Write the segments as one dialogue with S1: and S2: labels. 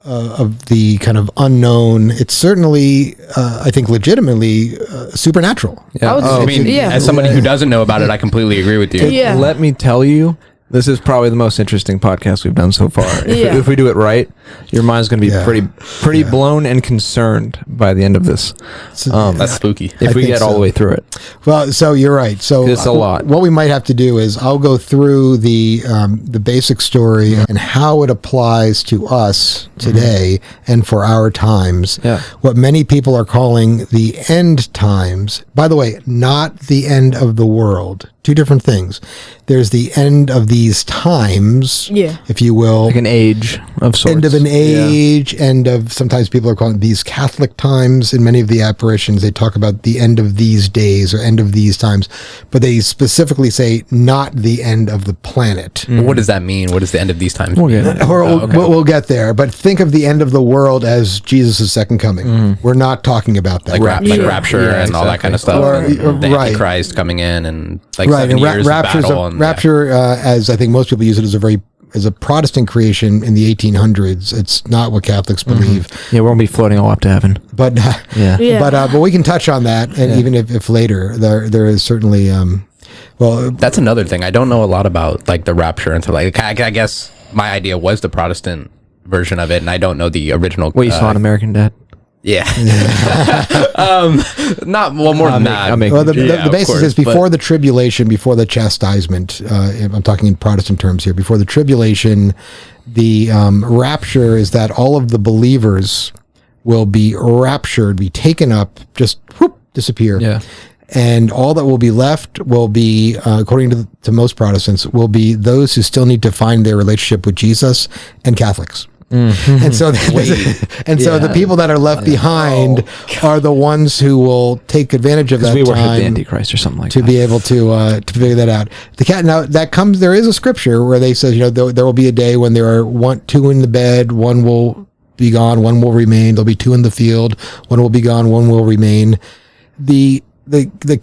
S1: of the kind of unknown. It's certainly, I think, legitimately supernatural.
S2: Yeah.
S3: As somebody who doesn't know about it, I completely agree with you.
S2: Yeah. Let me tell you, this is probably the most interesting podcast we've done so far. If we do it right, your mind's going to be pretty blown and concerned by the end of this.
S3: That's spooky.
S2: If we get all the way through it.
S1: Well, so you're right. So
S2: it's a lot.
S1: What we might have to do is I'll go through the basic story and how it applies to us today and for our times.
S2: Yeah.
S1: What many people are calling the end times. By the way, not the end of the world. Two different things. There's the end of these times, if you will.
S2: Like an age of sorts.
S1: End of an age, end of, sometimes people are calling these Catholic times. In many of the apparitions, they talk about the end of these days or end of these times, but they specifically say not the end of the planet.
S3: What does that mean? What does the end of these times
S2: We'll
S3: mean?
S2: get it.
S1: We'll get there, but think of the end of the world as Jesus' second coming. We're not talking about that.
S3: Like rapture and all that kind of stuff.
S1: Or,
S3: and the Antichrist coming in and like 7 years of battle.
S1: Rapture, as I think most people use it, as a Protestant creation in the 1800s. It's not what Catholics believe.
S2: Yeah, we won't be floating all up to heaven.
S1: But but we can touch on that, and even if later there is certainly
S3: that's another thing. I don't know a lot about like the rapture until like I guess my idea was the Protestant version of it, and I don't know the original.
S2: What you saw in American Dad?
S3: Yeah. Not more than that.
S1: The basis is before the tribulation, before the chastisement. I'm talking in Protestant terms here. Before the tribulation, the rapture is that all of the believers will be raptured, be taken up, just whoop, disappear.
S2: Yeah.
S1: And all that will be left will be, according to most Protestants, will be those who still need to find their relationship with Jesus and Catholics. And so, the people that are left behind are the ones who will take advantage of that
S2: we
S1: time.
S2: worship the Antichrist or something like that.
S1: To be able to figure that out. Now that comes. There is a scripture where they say, there will be a day when there are two in the bed, one will be gone, one will remain. There'll be two in the field, one will be gone, one will remain. The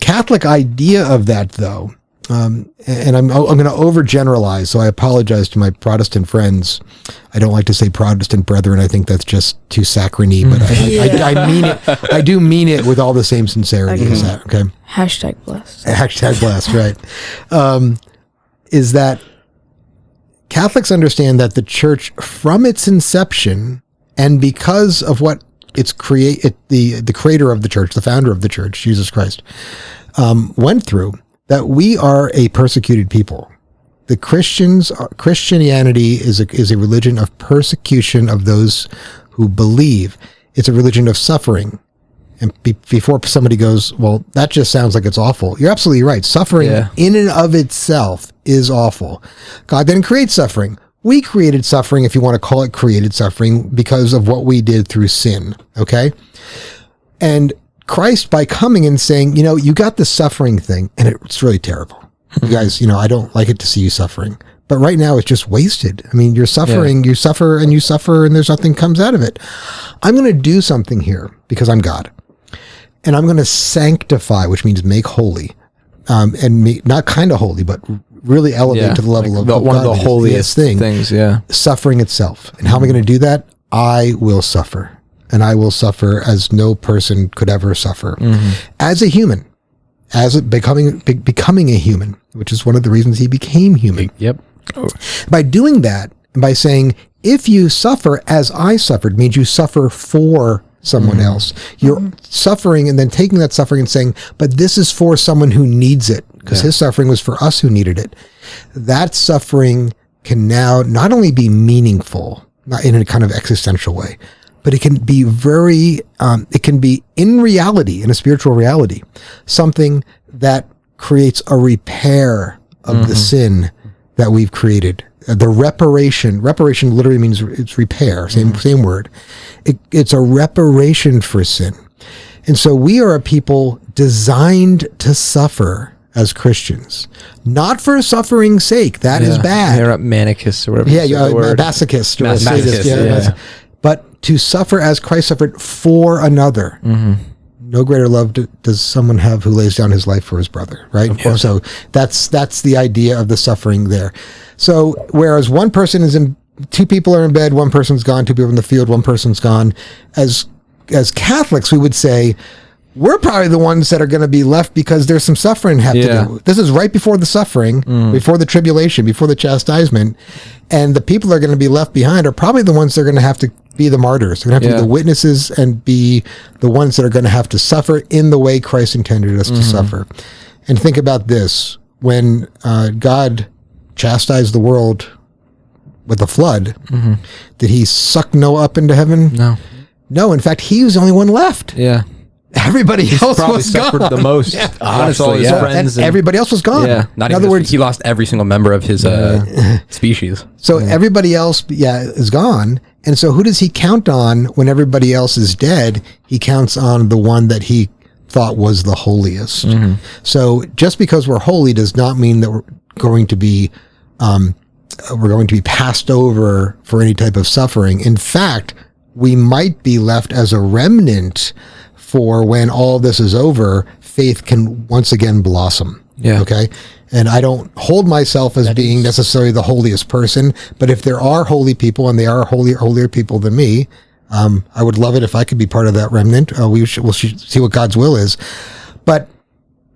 S1: Catholic idea of that, though. And I'm going to overgeneralize, so I apologize to my Protestant friends. I don't like to say Protestant brethren. I think that's just too saccharine, but I mean it. I do mean it with all the same sincerity as that. Okay.
S4: #blessed.
S1: #blessed. Right. Is that Catholics understand that the Church, from its inception, and because of what the creator of the Church, the founder of the Church, Jesus Christ, went through. That we are a persecuted people. Christianity is a religion of persecution of those who believe. It's a religion of suffering. And before somebody goes, well, that just sounds like it's awful. You're absolutely right. Suffering in and of itself is awful. God didn't create suffering. We created suffering, if you want to call it created suffering, because of what we did through sin. Okay? And Christ, by coming and saying, you got the suffering thing, and it's really terrible. You guys, I don't like it to see you suffering. But right now, it's just wasted. I mean, you're suffering, you suffer, and there's nothing comes out of it. I'm going to do something here because I'm God. And I'm going to sanctify, which means make holy. And not kind of holy, but really elevate to the level of
S2: one of the holiest things,
S1: suffering itself. And how am I going to do that? I will suffer. And I will suffer as no person could ever suffer. As a human, becoming a human, which is one of the reasons he became human.
S3: Yep.
S1: By doing that, and by saying, if you suffer as I suffered, means you suffer for someone else. You're suffering and then taking that suffering and saying, but this is for someone who needs it, because his suffering was for us who needed it. That suffering can now not only be meaningful, not in a kind of existential way, but it can be it can be in reality, in a spiritual reality, something that creates a repair of the sin that we've created. The reparation literally means it's repair, same word. It's a reparation for sin. And so we are a people designed to suffer as Christians, not for suffering's sake. That is bad.
S2: They're masochists or whatever.
S1: Masochist.
S2: Masochist,
S1: But to suffer as Christ suffered for another. No greater love does someone have who lays down his life for his brother, right? So that's the idea of the suffering there. So whereas one person is two people are in bed, one person's gone, two people in the field, one person's gone. As Catholics, we would say, we're probably the ones that are going to be left because there's some suffering have to do. This is right before the suffering, before the tribulation, before the chastisement. And the people that are going to be left behind are probably the ones that are going to have to be the martyrs. They're going to have to be the witnesses and be the ones that are going to have to suffer in the way Christ intended us to suffer. And think about this. When God chastised the world with a flood, did he suck Noah up into heaven? No, in fact, he was the only one left.
S2: Yeah.
S1: Everybody else was
S2: suffered
S1: gone.
S2: the most. Honestly, all his friends
S1: and everybody else was gone.
S2: Yeah.
S3: In other words, he lost every single member of his species.
S1: So everybody else, is gone. And so who does he count on when everybody else is dead? He counts on the one that he thought was the holiest. So just because we're holy does not mean that we're going to be passed over for any type of suffering. In fact, we might be left as a remnant for when all this is over, faith can once again blossom.
S2: Yeah.
S1: Okay. And I don't hold myself as being necessarily the holiest person, but if there are holy people and they are holier people than me, I would love it if I could be part of that remnant. We'll see what God's will is. But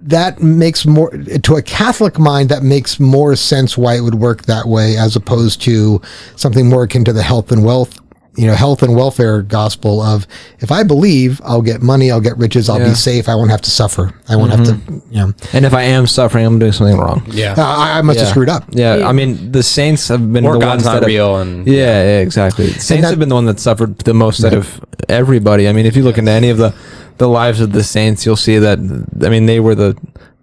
S1: that makes more, to a Catholic mind, that makes more sense why it would work that way as opposed to something more akin to the health and welfare gospel of, if I believe, I'll get money, I'll get riches, I'll be safe, I won't have to suffer. I won't have to,
S2: And if I am suffering, I'm doing something wrong.
S3: Yeah.
S1: I must have screwed up.
S2: Yeah. I mean, the saints have been
S3: Or
S2: the
S3: God's
S2: ones
S3: not
S2: that
S3: real. And
S2: yeah, exactly. Saints have been the one that suffered the most out of everybody. I mean, if you look into any of the lives of the saints, you'll see that, I mean, they were the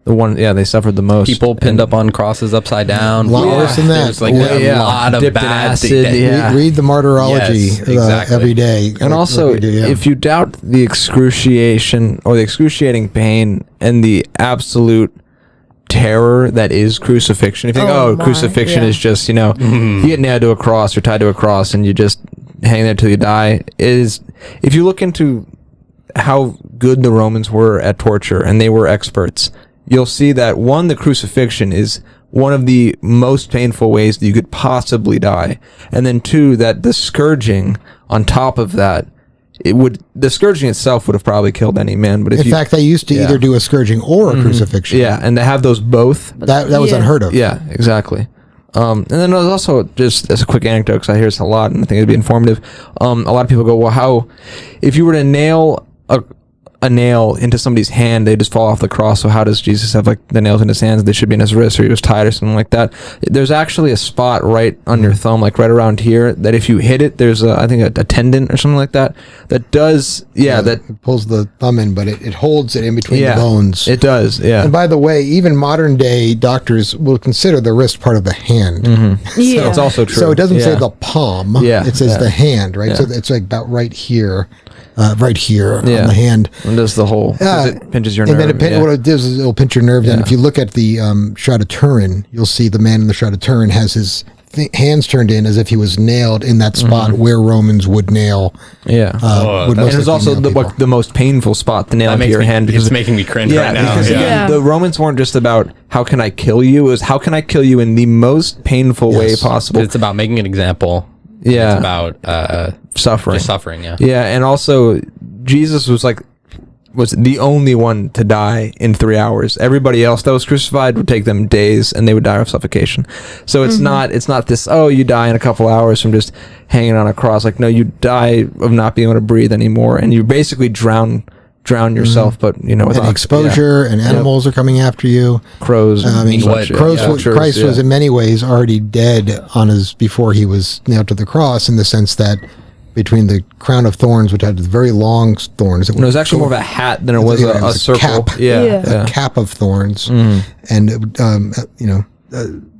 S2: one, they suffered the most.
S3: People pinned up on crosses upside down.
S1: A lot worse than that.
S3: There's like a lot of
S2: dipped in
S3: bad
S2: acid.
S1: Read the martyrology
S3: Yes, exactly.
S1: every day.
S2: And also, if you doubt the excruciation or the excruciating pain and the absolute terror that is crucifixion, if you think, crucifixion is just, you get nailed to a cross or tied to a cross and you just hang there till you die, is, if you look into how good the Romans were at torture, and they were experts, you'll see that, one, the crucifixion is one of the most painful ways that you could possibly die. And then two, that the scourging on top of that, the scourging itself would have probably killed any man. But if
S1: in fact, they used to either do a scourging or a crucifixion.
S2: Yeah, and to have those both.
S1: That was unheard of.
S2: Yeah, exactly. And then there's also, just as a quick anecdote, because I hear this a lot and I think it'd be informative. A lot of people go, well, how, if you were to nail a nail into somebody's hand, they just fall off the cross. So how does Jesus have like the nails in his hands? They should be in his wrist, or he was tied or something like that. There's actually a spot right on your thumb, like right around here, that if you hit it, there's I think a tendon or something like that does that
S1: it pulls the thumb in, but it holds it in between the bones.
S2: It does. Yeah.
S1: And by the way, even modern day doctors will consider the wrist part of the hand.
S2: So it's also true.
S1: So it doesn't say the palm. It says the hand, right? So it's like about right here. On the hand.
S2: And does the whole, it pinches your nerve.
S1: And then what it does is it'll pinch your nerve. And if you look at the Shroud of Turin, you'll see the man in the Shroud of Turin has his hands turned in as if he was nailed in that spot where Romans would nail.
S2: And it's also the most painful spot to nail into your hand.
S3: Because it's making me cringe right now.
S2: Because again, the Romans weren't just about how can I kill you, it was how can I kill you in the most painful way possible.
S3: It's about making an example.
S2: Yeah.
S3: It's about
S2: suffering.
S3: Just suffering,
S2: Yeah, and also Jesus was the only one to die in 3 hours. Everybody else that was crucified would take them days and they would die of suffocation. So it's not this, you die in a couple hours from just hanging on a cross. Like, no, you die of not being able to breathe anymore, and you basically drown yourself, but with
S1: exposure and animals are coming after you.
S2: Crows.
S1: Christ was in many ways already dead before he was nailed to the cross, in the sense that between the crown of thorns, which had very long thorns,
S2: it was actually more of a hat than it was a circle.
S1: Cap. A cap of thorns, and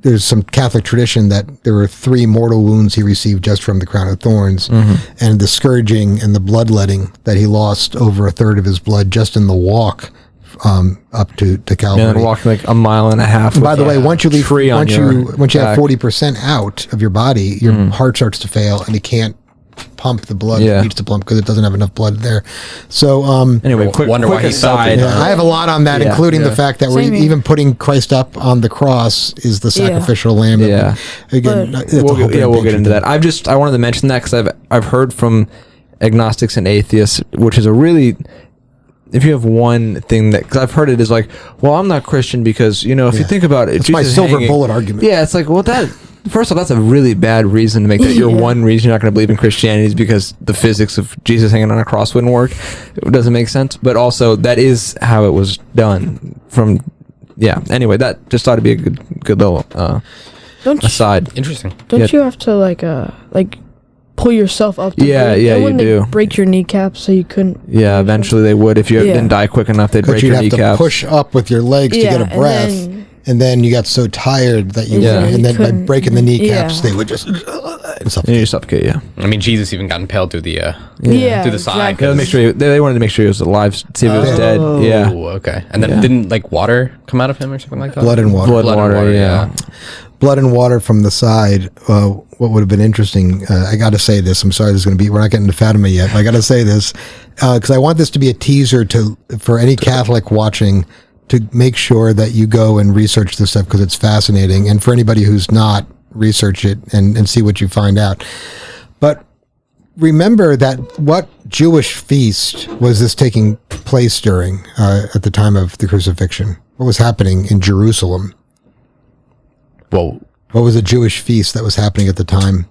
S1: there's some Catholic tradition that there were 3 mortal wounds he received just from the crown of thorns, and the scourging and the bloodletting that he lost over a third of his blood just in the walk up to Calvary.
S2: Yeah, and walking like a mile and a half.
S1: By the way, once you have 40% out of your body, your heart starts to fail and it can't pump the blood.
S2: Yeah.
S1: It needs to pump because it doesn't have enough blood there. So
S2: anyway, quick
S3: why he felt
S2: aside.
S3: it.
S1: I have a lot on that,
S2: Yeah.
S1: including the fact that we're
S4: Same here.
S1: even putting Christ up on the cross is the sacrificial lamb.
S2: Yeah.
S1: Again,
S4: But-
S1: it's a whole
S2: We'll
S1: different
S2: get into
S1: thing.
S2: that. I wanted to mention that because I've heard from agnostics and atheists, which is a really, if you have one thing that, because I've heard it is like, well, I'm not Christian because, you know, if you think about it,
S1: It's my
S2: Jesus
S1: silver
S2: hanging-
S1: bullet argument.
S2: Yeah, it's like, well, that, first off, that's a really bad reason to make that your
S4: Yeah.
S2: one reason you're not going to believe in Christianity is because the physics of Jesus hanging on a cross wouldn't work. It doesn't make sense. But also, that is how it was done from, yeah. Anyway, that just thought to be a good little
S4: Don't you,
S2: aside.
S3: Interesting.
S4: don't
S2: yeah.
S4: you have to like pull yourself up? To
S2: Yeah,
S4: break?
S2: yeah,
S4: And
S2: you
S4: wouldn't they
S2: do.
S4: break your kneecaps so you couldn't.
S2: Yeah, eventually they would. If you
S4: Yeah.
S2: didn't die quick enough, they'd
S1: Because
S2: break
S1: you'd
S2: your
S1: have
S2: kneecaps.
S1: to push up with your legs to
S4: Yeah,
S1: get a
S4: and
S1: breath.
S4: then-
S1: And then you got so tired that you,
S2: Yeah.
S1: and then by
S4: couldn't-
S1: breaking the kneecaps,
S4: yeah.
S1: they would just and
S2: And
S1: suffocate.
S2: you suffocate, yeah.
S3: I mean, Jesus even got impaled through the
S4: Yeah,
S3: through the side.
S4: exactly.
S2: They, make sure they wanted to make sure he was alive, see if he was dead. Yeah.
S3: Oh, okay. And then
S2: Yeah.
S3: didn't like water come out of him or something like that?
S1: Blood and water.
S2: Blood and water, yeah.
S1: Blood and water from the side. What would have been interesting, I got to say this. I'm sorry, we're not getting to Fatima yet, but I got to say this because I want this to be a teaser for any Catholic watching to make sure that you go and research this stuff because it's fascinating. And for anybody who's not, research it and see what you find out. But remember that what Jewish feast was this taking place during at the time of the crucifixion? What was happening in Jerusalem?
S3: Well,
S1: What was a Jewish feast that was happening at the time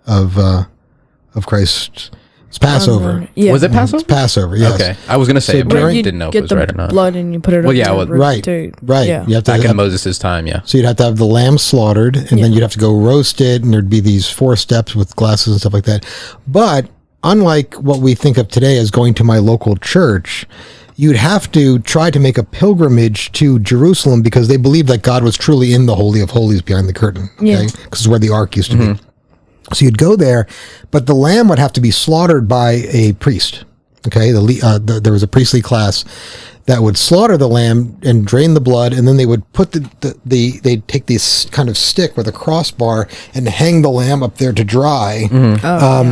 S1: of Christ's Passover?
S4: Yeah.
S3: was it Passover?
S1: It's Passover, yes.
S3: Okay. I was gonna say
S1: So
S3: it, but I
S1: during-
S4: You
S3: didn't know if
S4: get
S3: it was
S4: the
S3: right or not.
S4: blood and you put it
S3: Well,
S4: on
S3: yeah,
S4: the
S3: well,
S1: Right,
S4: rotisserie.
S1: right.
S4: Yeah.
S1: You have to
S3: Back in
S1: have,
S3: Moses' time, yeah.
S1: so you'd have to have the lamb slaughtered, and then
S4: Yeah.
S1: you'd have to go roast it, and there'd be these 4 steps with glasses and stuff like that. But unlike what we think of today as going to my local church, you'd have to try to make a pilgrimage to Jerusalem because they believed that God was truly in the Holy of Holies behind the curtain. Okay?
S4: Yeah.
S1: Because it's where the ark used to be. So you'd go there, but the lamb would have to be slaughtered by a priest. Okay, there was a priestly class that would slaughter the lamb and drain the blood, and then they would put they'd take this kind of stick with a crossbar and hang the lamb up there to dry,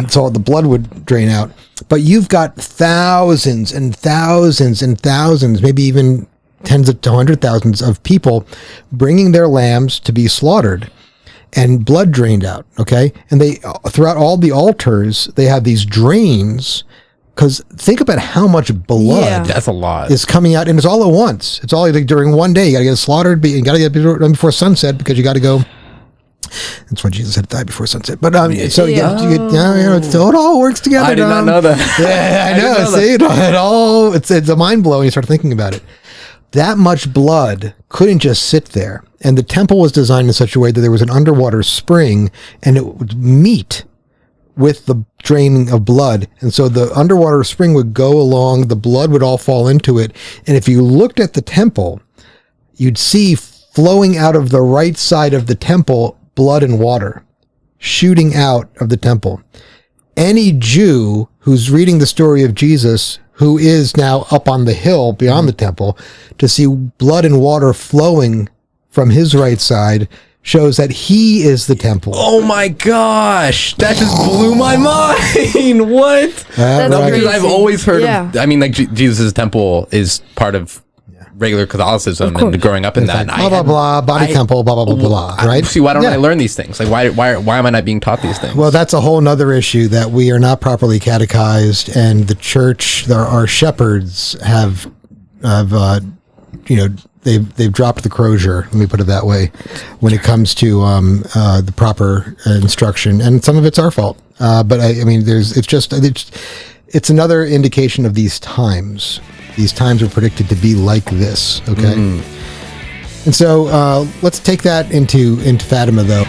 S1: so the blood would drain out. But you've got thousands and thousands and thousands, maybe even tens of to 100,000s of people bringing their lambs to be slaughtered and blood drained out. Okay, and they throughout all the altars they have these drains. Because think about how much blood
S4: Yeah.
S3: That's a lot.
S1: is coming out, and it's all at once. It's all like during one day. You got to get slaughtered, you got to get it done before sunset because you got to go. That's why Jesus had to die before sunset. But so it all works together.
S3: I did not know that.
S1: Yeah, I know. See, it's a mind blow when you start thinking about it. That much blood couldn't just sit there, and the temple was designed in such a way that there was an underwater spring, and it would meet with the draining of blood. And so the underwater spring would go along, the blood would all fall into it. And if you looked at the temple, you'd see flowing out of the right side of the temple, blood and water shooting out of the temple. Any Jew who's reading the story of Jesus, who is now up on the hill beyond the temple, to see blood and water flowing from his right side shows that he is the temple.
S3: Oh my gosh, that just blew my mind. What?
S4: That's
S3: No, because
S4: crazy.
S3: I've always heard
S4: Yeah.
S3: of, I mean, like Jesus' temple is part of regular Catholicism
S4: Of course.
S3: and growing up in
S1: It's
S3: that.
S1: like, blah, blah, blah, body temple, blah, blah, blah, blah, right?
S3: See, why don't
S1: Yeah.
S3: I learn these things? Like, why am I not being taught these things?
S1: Well, that's a whole nother issue that we are not properly catechized, and the church, our shepherds have they've dropped the crozier. Let me put it that way, when it comes to the proper instruction, and some of it's our fault. But I mean, it's another indication of these times. These times are predicted to be like this. Okay, and so let's take that into Fatima though.